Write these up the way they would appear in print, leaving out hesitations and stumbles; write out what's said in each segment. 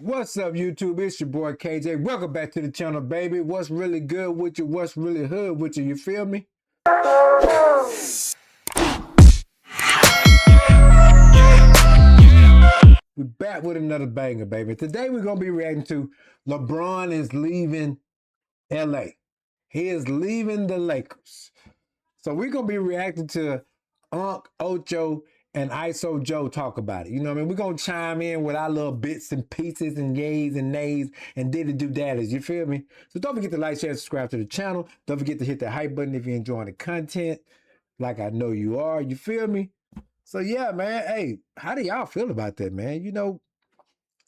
What's up, YouTube? It's your boy KJ. Welcome back to the channel, baby. What's really good with you? What's really hood with you? You feel me? We're back with another banger, baby. Today we're gonna be reacting to LeBron is leaving LA. He is leaving the Lakers. So we're gonna be reacting to OCHO and ISO Joe talk about it. You know what I mean? We're gonna chime in with our little bits and pieces and yays and nays and did it do daddies. You feel me? So don't forget to like, share, subscribe to the channel. Don't forget to hit the hype button if you're enjoying the content, like I know you are. You feel me? So yeah, man. Hey, how do y'all feel about that, man? You know,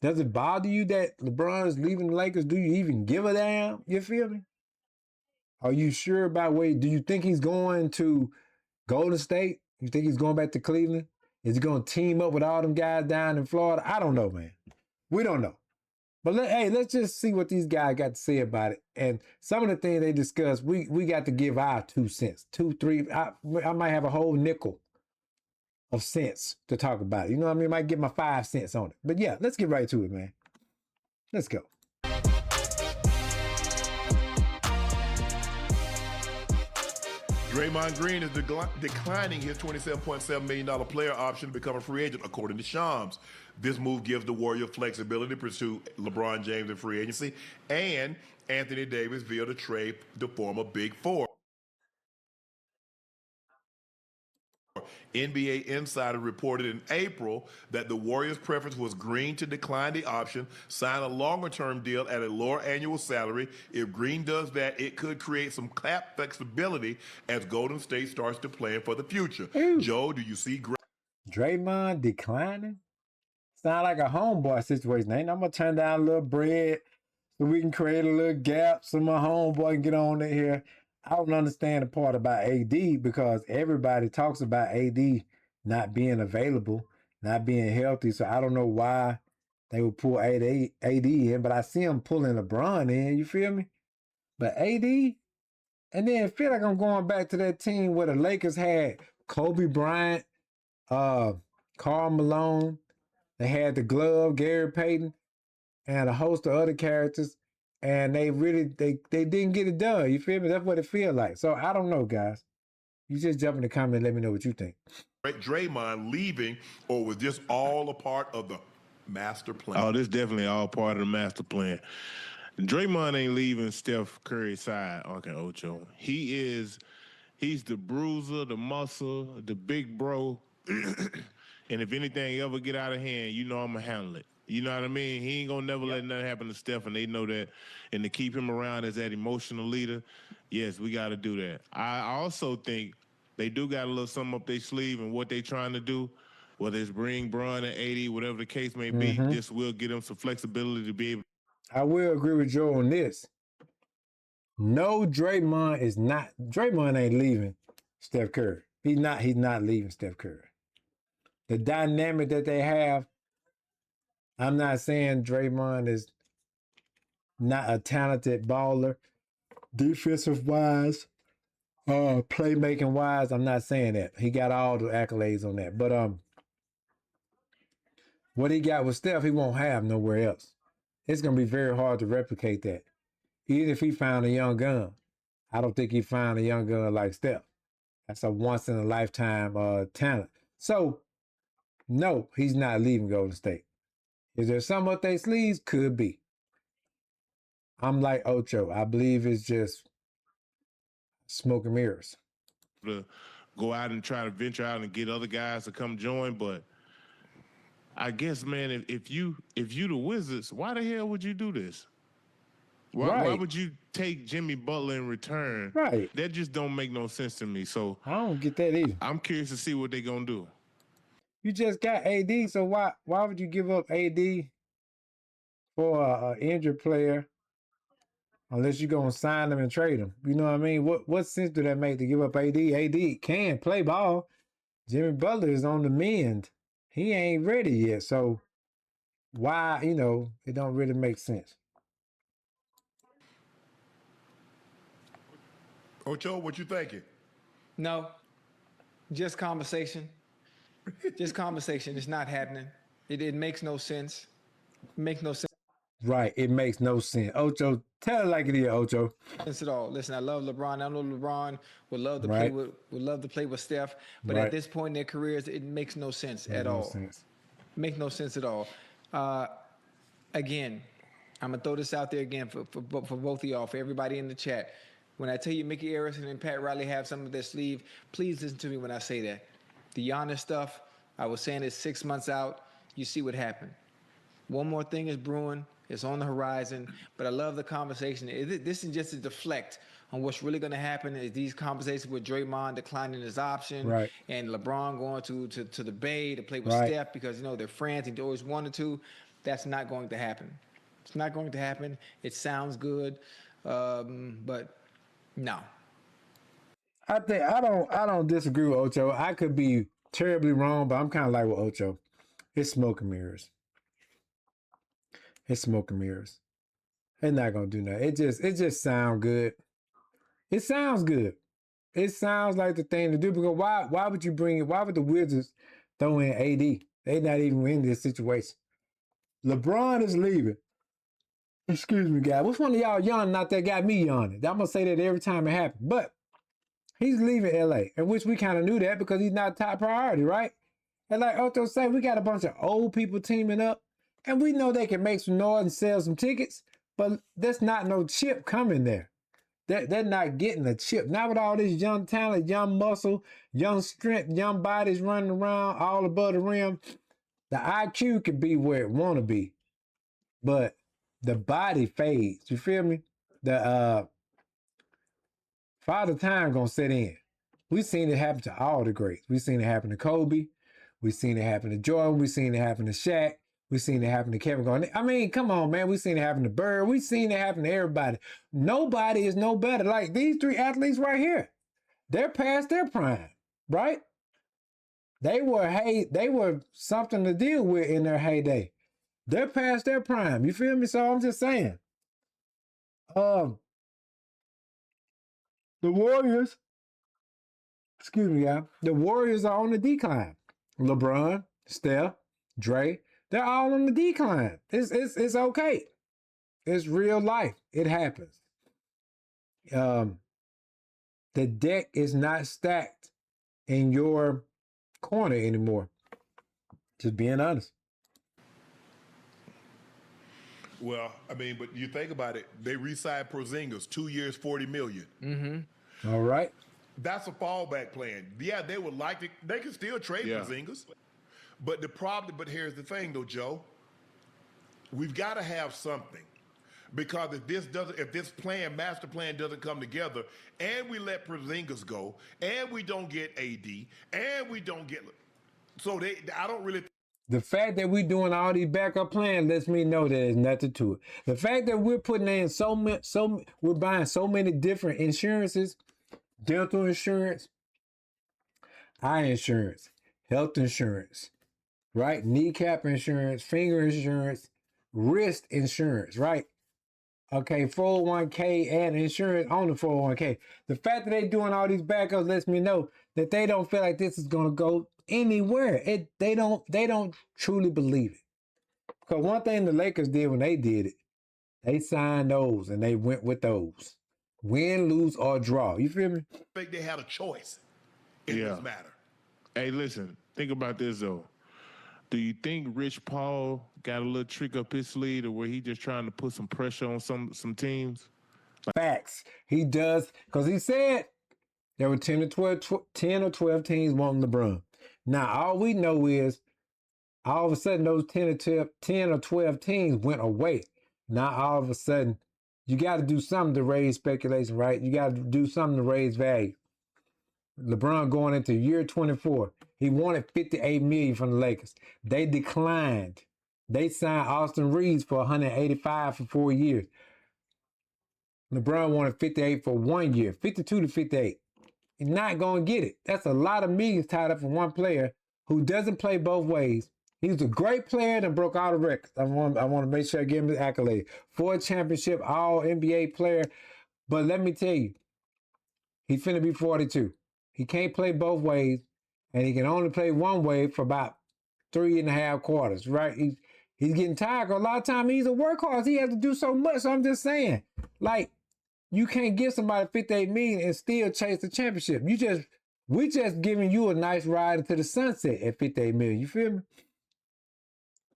does it bother you that LeBron is leaving the Lakers? Do you even give a damn? You feel me? Are you sure about where? Do you think he's going to Golden State? You think he's going back to Cleveland? Is he going to team up with all them guys down in Florida? I don't know, man. We don't know. But let's just see what these guys got to say about it. And some of the things they discussed, we got to give our 2 cents, 2, 3. I might have a whole nickel of cents to talk about it. You know what I mean? I might get my 5 cents on it. But yeah, let's get right to it, man. Let's go. Draymond Green is declining his $27.7 million player option to become a free agent, according to Shams. This move gives the Warriors flexibility to pursue LeBron James in free agency and Anthony Davis via the trade to form a Big Four. NBA Insider reported in April that the Warriors' preference was Green to decline the option, sign a longer-term deal at a lower annual salary. If Green does that, it could create some cap flexibility as Golden State starts to plan for the future. Ooh. Joe, do you see Draymond declining? Sound like a homeboy situation. Ain't I'm gonna turn down a little bread so we can create a little gap so my homeboy can get on in here. I don't understand the part about AD because everybody talks about AD not being available, not being healthy. So I don't know why they would pull AD in, but I see him pulling LeBron in. You feel me? But AD, and then I feel like I'm going back to that team where the Lakers had Kobe Bryant, Karl Malone. They had the glove, Gary Payton, and a host of other characters, and they didn't get it done. You feel me? That's what it feels like. So I don't know, guys. You just jump in the comment and let me know what you think. Draymond leaving, or was this all a part of the master plan? Oh, this definitely all part of the master plan. Draymond ain't leaving Steph Curry's side, Uncle Ocho. He's the bruiser, the muscle, the big bro. And if anything ever get out of hand, you know I'm gonna handle it. You know what I mean? He ain't gonna never let nothing happen to Steph, and they know that. And to keep him around as that emotional leader, yes, we got to do that. I also think they do got a little something up their sleeve, and what they trying to do, whether it's bring Bron and 80, whatever the case may be, this will give them some flexibility to be able. I will agree with Joe on this. No, Draymond ain't leaving Steph Curry. He's not leaving Steph Curry. The dynamic that they have, I'm not saying Draymond is not a talented baller, defensive wise, playmaking wise. I'm not saying that. He got all the accolades on that. But what he got with Steph, he won't have nowhere else. It's gonna be very hard to replicate that. Even if he found a young gun, I don't think he found a young gun like Steph. That's a once in a lifetime talent. So no, he's not leaving Golden State. Is there some up their sleeves? Could be. I'm like Ocho. I believe it's just smoke and mirrors. To go out and try to venture out and get other guys to come join, but I guess, man, if you the Wizards, why the hell would you do this? Why would you take Jimmy Butler in return? Right. That just don't make no sense to me. So I don't get that either. I'm curious to see what they're gonna do. You just got AD, so why would you give up AD for an injured player unless you're gonna sign him and trade him? You know what I mean? What sense do that make to give up AD? AD can play ball. Jimmy Butler is on the mend. He ain't ready yet. So why, it don't really make sense. Ocho, what you thinking? No, just conversation. Just conversation. It's not happening. It makes no sense. Make no sense. Right. It makes no sense. Ocho, tell it like it is, Ocho. Sense at all. Listen, I love LeBron. I know LeBron would love to Right. play with Steph, but at Right. this point in their careers, it makes no sense Makes at no all. sense. Make no sense at all. Uh, Again, I'm gonna throw this out there again for both of y'all, for everybody in the chat. When I tell you Mickey Arison and Pat Riley have some of their sleeve, please listen to me when I say that. The Giannis stuff, I was saying it's 6 months out. You see what happened. One more thing is brewing. It's on the horizon. But I love the conversation. This is just to deflect on what's really going to happen. Is these conversations with Draymond declining his option, Right. and LeBron going to the Bay to play with Right. Steph because they're friends and they always wanted to. That's not going to happen. It's not going to happen. It sounds good, but no. I don't disagree with Ocho. I could be terribly wrong, but I'm kind of like with Ocho. It's smoke and mirrors. It's smoke and mirrors. They're not gonna do nothing. It just sounds good. It sounds good. It sounds like the thing to do because why would you bring it? Why would the Wizards throw in AD? They're not even in this situation. LeBron is leaving. Excuse me, guys. Which one of y'all yawning out there got me yawning? I'm gonna say that every time it happens. But he's leaving LA, and which we kind of knew that because he's not top priority, right? And like Otto said, we got a bunch of old people teaming up, and we know they can make some noise and sell some tickets, but there's not no chip coming there. They're not getting a chip. Not with all this young talent, young muscle, young strength, young bodies running around all above the rim. The IQ could be where it want to be, but the body fades. You feel me? The Father Time gonna set in. We've seen it happen to all the greats. We've seen it happen to Kobe. We've seen it happen to Jordan. We've seen it happen to Shaq. We've seen it happen to Kevin Garnett. I mean, come on, man. We've seen it happen to Bird. We've seen it happen to everybody. Nobody is no better. Like these three athletes right here, they're past their prime, right? They were something to deal with in their heyday. They're past their prime. You feel me? So I'm just saying. The Warriors, excuse me, y'all. The Warriors are on the decline. LeBron, Steph, Dre, they're all on the decline. It's okay. It's real life. It happens. The deck is not stacked in your corner anymore. Just being honest. Well, I mean, but you think about it, they re-signed Porzingis, 2 years, $40 million. All right. That's a fallback plan. Yeah, they would like to. They can still trade Porzingis, but but here's the thing, though, Joe. We've got to have something, because if this master plan doesn't come together, and we let Porzingis go, and we don't get AD, and we don't get, I don't really. The fact that we're doing all these backup plans lets me know that there's nothing to it. The fact that we're putting in we're buying so many different insurances, dental insurance, eye insurance, health insurance, right? Kneecap insurance, finger insurance, wrist insurance, right? Okay, 401k and insurance on the 401k. The fact that they're doing all these backups lets me know that they don't feel like this is gonna go anywhere. They don't truly believe it. Because one thing the Lakers did when they did it, they signed those and they went with those. Win, lose, or draw. You feel me? I think they had a choice in this matter. Hey, listen, think about this though. Do you think Rich Paul got a little trick up his sleeve to where he just trying to put some pressure on some teams? Facts. He does, because he said there were 10 or 12 teams wanting LeBron. Now, all we know is all of a sudden those 10 or 12 teams went away. Now, all of a sudden, you got to do something to raise speculation, right? You got to do something to raise value. LeBron going into year 24. He wanted $58 million from the Lakers. They declined. They signed Austin Reeves for $185 for 4 years. LeBron wanted 58 for 1 year, 52 to 58. He's not going to get it. That's a lot of millions tied up for one player who doesn't play both ways. He's a great player that broke all the records. I want to make sure I give him the accolade. 4 championship, all NBA player. But let me tell you, he's finna be 42. He can't play both ways, and he can only play one way for about 3.5 quarters, right? He's getting tired. A lot of time he's a workhorse. He has to do so much. So I'm just saying, like, you can't give somebody 58 million and still chase the championship. We just giving you a nice ride into the sunset at 58 million. You feel me?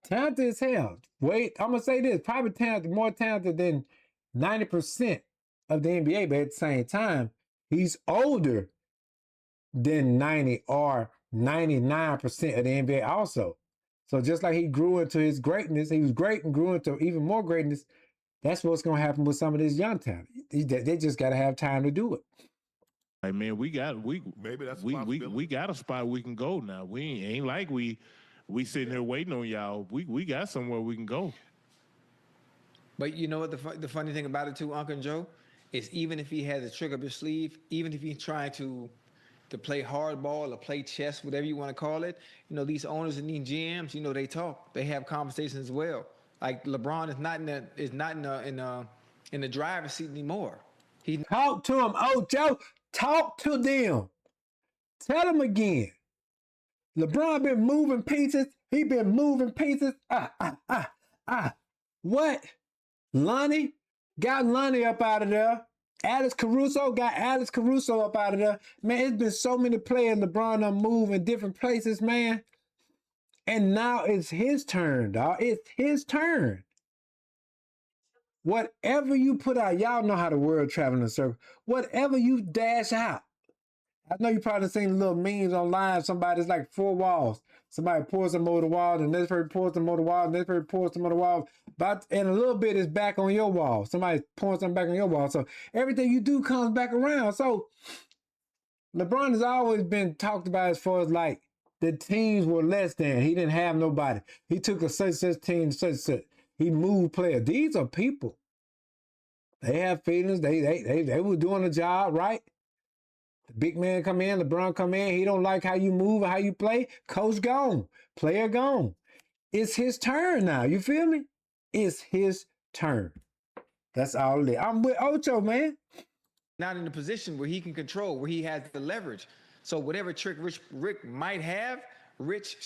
Talented as hell. Wait, I'm gonna say this: probably talented, more talented than 90% of the NBA. But at the same time, he's older than 90 or 99% of the NBA also. So just like he grew into his greatness, he was great and grew into even more greatness. That's what's gonna happen with some of this young talent. They just gotta have time to do it. Like, man, Maybe that's a we possibility. got a spot we can go now. We ain't like we sitting here waiting on y'all. We got somewhere we can go. But you know what the funny thing about it too, Uncle Joe, is even if he has a trick up his sleeve, even if he's trying to play hardball or play chess, whatever you want to call it, you know, these owners and these GMs, you know, they talk, they have conversations as well. Like LeBron is not in the driver's seat anymore. Talk to him, Joe. Talk to them. Tell them again. LeBron been moving pieces. He been moving pieces. What? Lonnie got Lonnie up out of there. Alex Caruso got Alex Caruso up out of there. Man, it's been so many players LeBron done move in different places, man. And now it's his turn, dog. It's his turn. Whatever you put out, y'all know how the world traveling in circle. Whatever you dash out. I know you probably seen little memes online. Somebody's like 4 walls. Somebody pours some over the wall, and this person pours some over the wall, and this person pours some over the wall. But and a little bit is back on your wall. Somebody's pouring something back on your wall. So everything you do comes back around. So LeBron has always been talked about as far as like the teams were less than. He didn't have nobody. He took a such team, such. He moved players. These are people. They have feelings. They were doing the job, right? The big man come in, LeBron come in. He don't like how you move or how you play. Coach gone. Player gone. It's his turn now. You feel me? It's his turn. That's all it is. I'm with Ocho, man. Not in a position where he can control, where he has the leverage. So whatever trick Rick might have, this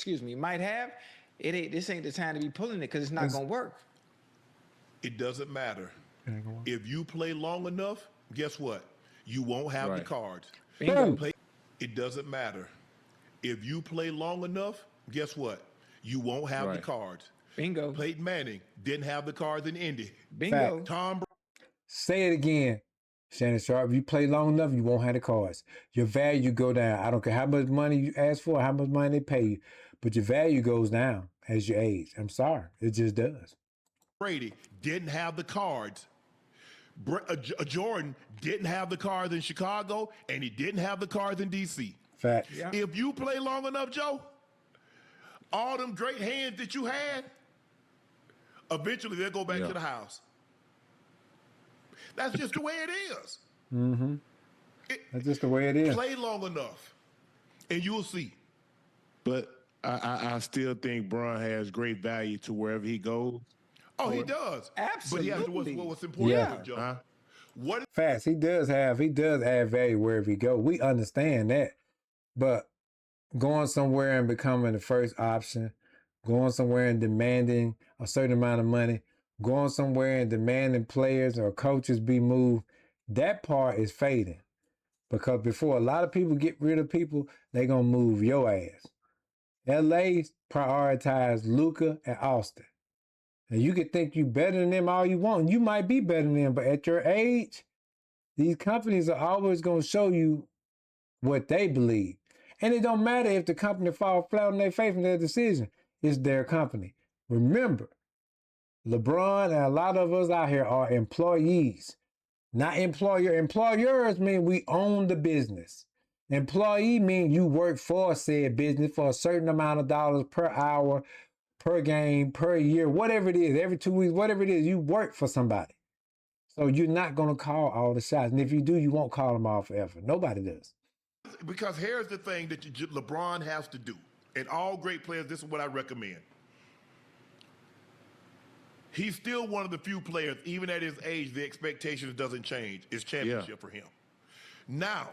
ain't the time to be pulling it because it's not gonna work. It doesn't matter. If you play long enough, guess what? You won't have the cards. Bingo. It doesn't matter. If you play long enough, guess what? You won't have the cards. Bingo. Peyton Manning didn't have the cards in Indy. Bingo. Fact. Tom Say it again, Shannon Sharp. If you play long enough, you won't have the cards. Your value go down. I don't care how much money you ask for, how much money they pay you, but your value goes down as you age. I'm sorry. It just does. Brady didn't have the cards. Jordan didn't have the cards in Chicago, and he didn't have the cards in D.C. Fact. Yeah. If you play long enough, Joe, all them great hands that you had, eventually they'll go back to the house. That's just the way it is. Mm-hmm. That's just the way it is. Play long enough, and you'll see. But I still think Bron has great value to wherever he goes. Oh, he does. Absolutely. But what's important, Yeah. Joe? What Facts. He does add value wherever he go. We understand that. But going somewhere and becoming the first option, going somewhere and demanding a certain amount of money, going somewhere and demanding players or coaches be moved, that part is fading. Because before a lot of people get rid of people, they going to move your ass. LA prioritize Luka and Austin. And you can think you better than them all you want. You might be better than them, but at your age, these companies are always going to show you what they believe. And it don't matter if the company falls flat on their face in their decision. It's their company. Remember, LeBron and a lot of us out here are employees, not employer. Employers mean we own the business. Employee mean you work for said business for a certain amount of dollars per hour, per game, per year, whatever it is, every 2 weeks, whatever it is, you work for somebody. So you're not going to call all the shots. And if you do, you won't call them all forever. Nobody does. Because here's the thing that LeBron has to do, and all great players, this is what I recommend. He's still one of the few players, even at his age, the expectations doesn't change. It's championship for him. Now,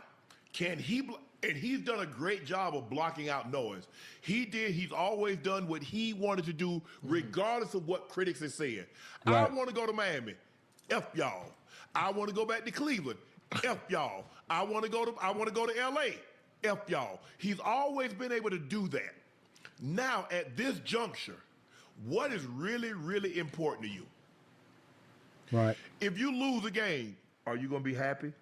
Can he? And he's done a great job of blocking out noise. He's always done what he wanted to do, regardless of what critics are saying. Right. I want to go to Miami. F y'all. I want to go back to Cleveland. F y'all. I want to go to LA. F y'all. He's always been able to do that. Now, at this juncture, what is really, really important to you? Right. If you lose a game, are you going to be happy?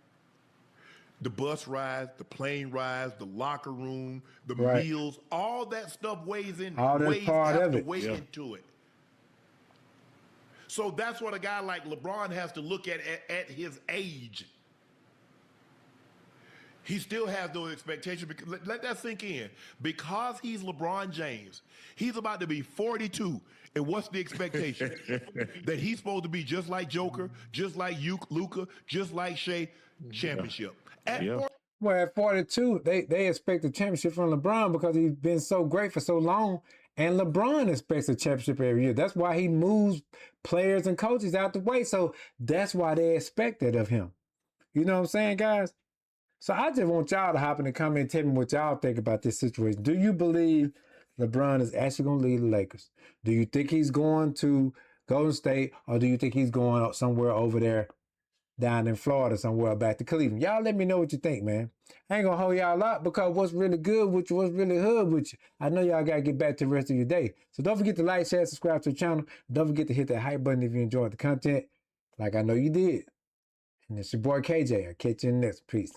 The bus rides, the plane rides, the locker room, the Right. meals, all that stuff weighs All that's part of it. into it. So that's what a guy like LeBron has to look at his age. He still has those expectations. Let that sink in. Because he's LeBron James, he's about to be 42. And what's the expectation? That he's supposed to be just like Joker, just like Luka, just like Shea, championship. Well, at 42, they expect a championship from LeBron because he's been so great for so long. And LeBron expects a championship every year. That's why he moves players and coaches out the way. So that's why they expect it of him. You know what I'm saying, guys? So I just want y'all to hop in the comment and tell me what y'all think about this situation. Do you believe LeBron is actually going to leave the Lakers? Do you think he's going to Golden State, or do you think he's going somewhere over there down in Florida, somewhere back to Cleveland? Y'all let me know what you think, man. I ain't going to hold y'all up because what's really good with you, what's really hood with you, I know y'all got to get back to the rest of your day. So don't forget to like, share, subscribe to the channel. Don't forget to hit that hype button if you enjoyed the content, like I know you did. And it's your boy KJ. I'll catch you in the next. Peace.